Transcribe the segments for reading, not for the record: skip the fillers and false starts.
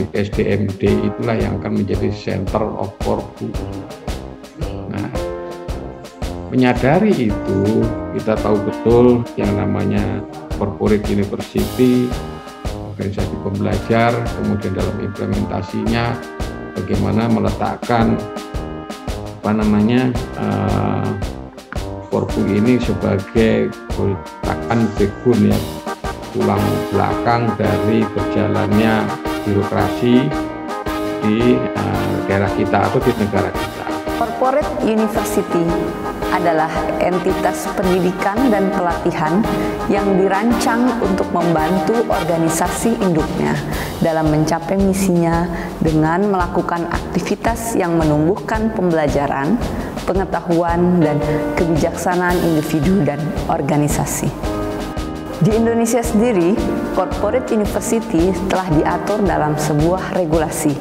BPSDMD itulah yang akan menjadi center of Korpu. Nah, menyadari itu, kita tahu betul yang namanya corporate university, organisasi pembelajar, kemudian dalam implementasinya bagaimana meletakkan Korpu ini sebagai letakkan backbone ya, tulang belakang dari berjalannya birokrasi di daerah kita atau di negara kita. Corporate University adalah entitas pendidikan dan pelatihan yang dirancang untuk membantu organisasi induknya dalam mencapai misinya dengan melakukan aktivitas yang menumbuhkan pembelajaran, pengetahuan, dan kebijaksanaan individu dan organisasi. Di Indonesia sendiri, Corporate University telah diatur dalam sebuah regulasi.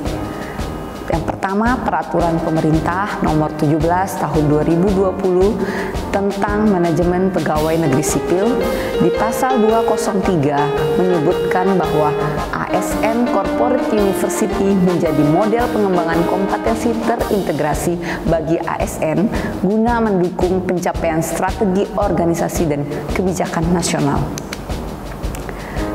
Yang pertama, Peraturan Pemerintah Nomor 17 Tahun 2020 tentang Manajemen Pegawai Negeri Sipil di Pasal 203 menyebutkan bahwa ASN Corporate University menjadi model pengembangan kompetensi terintegrasi bagi ASN guna mendukung pencapaian strategi organisasi dan kebijakan nasional.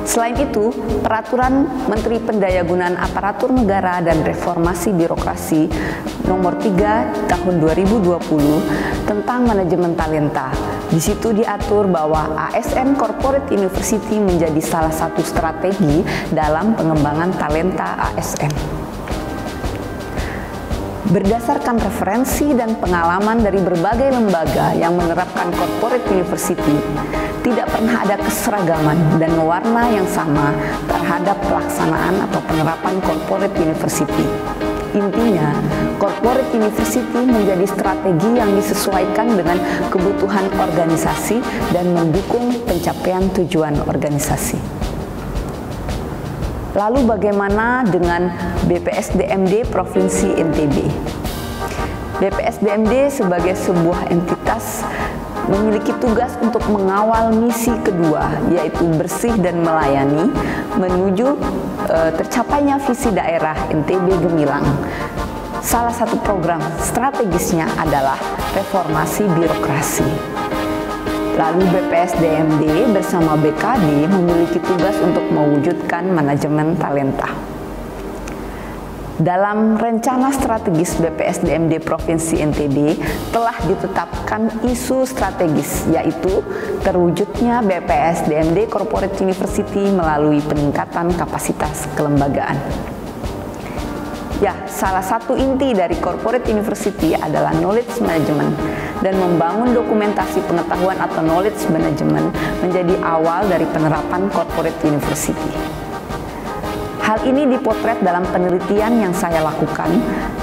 Selain itu, Peraturan Menteri Pendayagunaan Aparatur Negara dan Reformasi Birokrasi Nomor 3 Tahun 2020 tentang Manajemen Talenta. Di situ diatur bahwa ASN Corporate University menjadi salah satu strategi dalam pengembangan talenta ASN. Berdasarkan referensi dan pengalaman dari berbagai lembaga yang menerapkan Corporate University, tidak pernah ada keseragaman dan warna yang sama terhadap pelaksanaan atau penerapan Corporate University. Intinya, Corporate University menjadi strategi yang disesuaikan dengan kebutuhan organisasi dan mendukung pencapaian tujuan organisasi. Lalu bagaimana dengan BPSDMD Provinsi NTB? BPSDMD sebagai sebuah entitas memiliki tugas untuk mengawal misi kedua, yaitu bersih dan melayani menuju tercapainya visi daerah NTB Gemilang. Salah satu program strategisnya adalah reformasi birokrasi. Lalu BPSDMD bersama BKD memiliki tugas untuk mewujudkan manajemen talenta. Dalam rencana strategis BPSDMD Provinsi NTB telah ditetapkan isu strategis, yaitu terwujudnya BPSDMD Corporate University melalui peningkatan kapasitas kelembagaan. Ya, salah satu inti dari Corporate University adalah knowledge management dan membangun dokumentasi pengetahuan atau knowledge management menjadi awal dari penerapan Corporate University. Hal ini dipotret dalam penelitian yang saya lakukan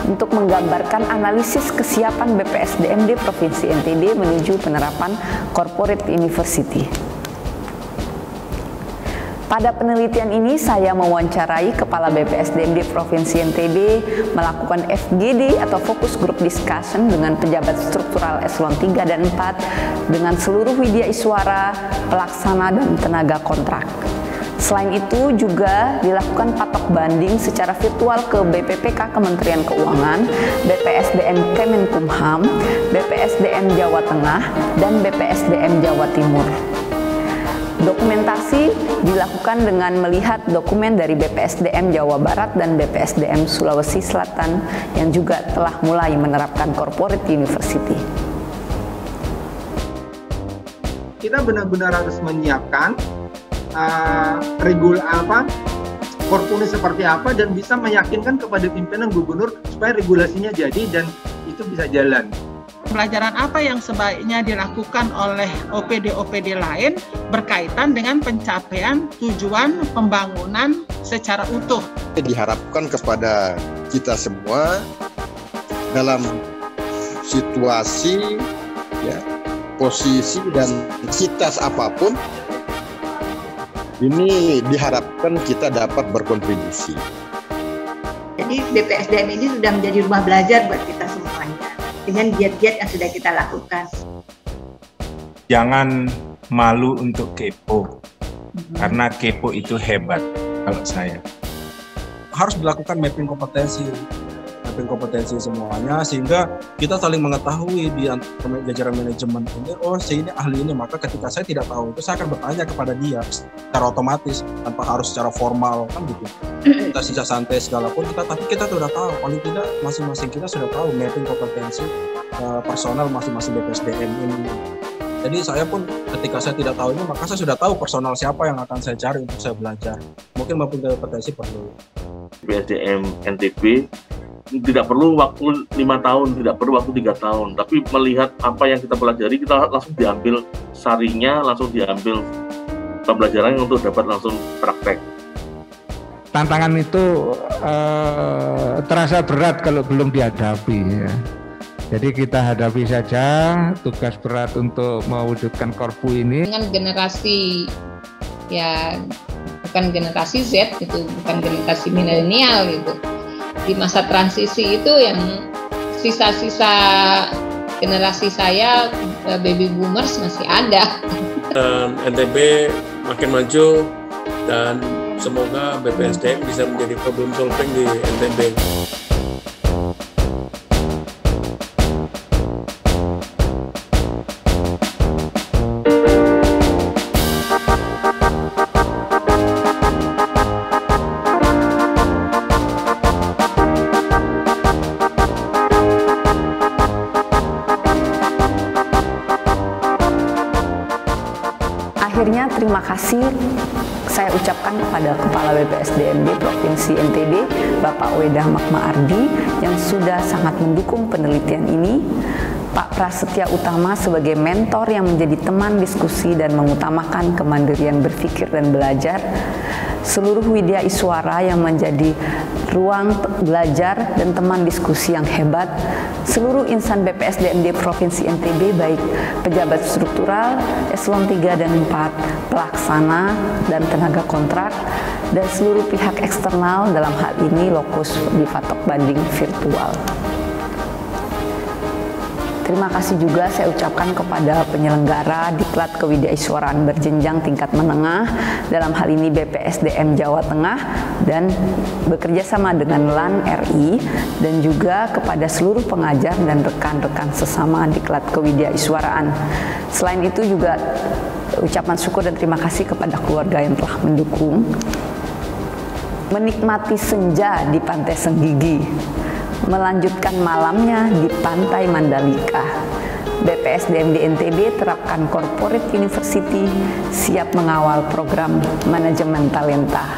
untuk menggambarkan analisis kesiapan BPSDMD Provinsi NTB menuju penerapan Corporate University. Pada penelitian ini saya mewawancarai Kepala BPSDMD Provinsi NTB, melakukan FGD atau Focus Group Discussion dengan pejabat struktural eselon 3 dan 4 dengan seluruh widyaiswara, pelaksana, dan tenaga kontrak. Selain itu juga dilakukan patok banding secara virtual ke BPPK Kementerian Keuangan, BPSDM Kemenkumham, BPSDM Jawa Tengah, dan BPSDM Jawa Timur. Dokumentasi dilakukan dengan melihat dokumen dari BPSDM Jawa Barat dan BPSDM Sulawesi Selatan yang juga telah mulai menerapkan Corporate University. Kita benar-benar harus menyiapkan Korpu ini seperti apa dan bisa meyakinkan kepada pimpinan gubernur supaya regulasinya jadi dan itu bisa jalan. Pelajaran apa yang sebaiknya dilakukan oleh OPD-OPD lain berkaitan dengan pencapaian tujuan pembangunan secara utuh. Diharapkan kepada kita semua dalam situasi, ya, posisi dan sitas apapun, ini diharapkan kita dapat berkontribusi. Jadi BPSDM ini sudah menjadi rumah belajar buat kita semuanya dengan giat-giat yang sudah kita lakukan. Jangan malu untuk kepo, karena kepo itu hebat kalau saya. harus dilakukan mapping kompetensi semuanya, sehingga kita saling mengetahui di antara jajaran manajemen ini, oh si ini ahli ini, maka ketika saya tidak tahu itu saya akan bertanya kepada dia secara otomatis tanpa harus secara formal, kan gitu. Kita sisa santai segala pun tapi kita sudah tahu, paling tidak masing-masing kita sudah tahu mapping kompetensi personal masing-masing BPSDM ini. Jadi saya pun ketika saya tidak tahu ini, maka saya sudah tahu personal siapa yang akan saya cari untuk saya belajar. Mungkin maupun kompetensi perlu. BPSDM NTB tidak perlu waktu 5 tahun, tidak perlu waktu 3 tahun, tapi melihat apa yang kita pelajari, kita langsung diambil sarinya, langsung diambil pembelajaran untuk dapat langsung praktek. Tantangan itu terasa berat kalau belum dihadapi ya. Jadi kita hadapi saja tugas berat untuk mewujudkan Korpu ini. Dengan generasi ya bukan generasi Z gitu, bukan generasi milenial gitu. Di masa transisi itu yang sisa-sisa generasi saya baby boomers masih ada. Dan NTB makin maju dan semoga BPSDM bisa menjadi problem solving di NTB. Akhirnya terima kasih saya ucapkan kepada Kepala BPSDMD Provinsi NTB, Bapak Wedah Magma Ardi, yang sudah sangat mendukung penelitian ini, Pak Prasetya Utama sebagai mentor yang menjadi teman diskusi dan mengutamakan kemandirian berpikir dan belajar, seluruh Widya Iswara yang menjadi ruang belajar dan teman diskusi yang hebat, seluruh insan BPSDMD Provinsi NTB baik pejabat struktural, eselon 3 dan 4, pelaksana dan tenaga kontrak, dan seluruh pihak eksternal dalam hal ini Lokus di Patok Banding virtual. Terima kasih juga saya ucapkan kepada penyelenggara Diklat Kewidyaiswaraan berjenjang tingkat menengah, dalam hal ini BPSDM Jawa Tengah, dan bekerja sama dengan LAN RI, dan juga kepada seluruh pengajar dan rekan-rekan sesama Diklat Kewidyaiswaraan. Selain itu juga ucapan syukur dan terima kasih kepada keluarga yang telah mendukung. Menikmati senja di Pantai Senggigi, melanjutkan malamnya di Pantai Mandalika. BPSDMD NTB terapkan Corporate University, siap mengawal program manajemen talenta.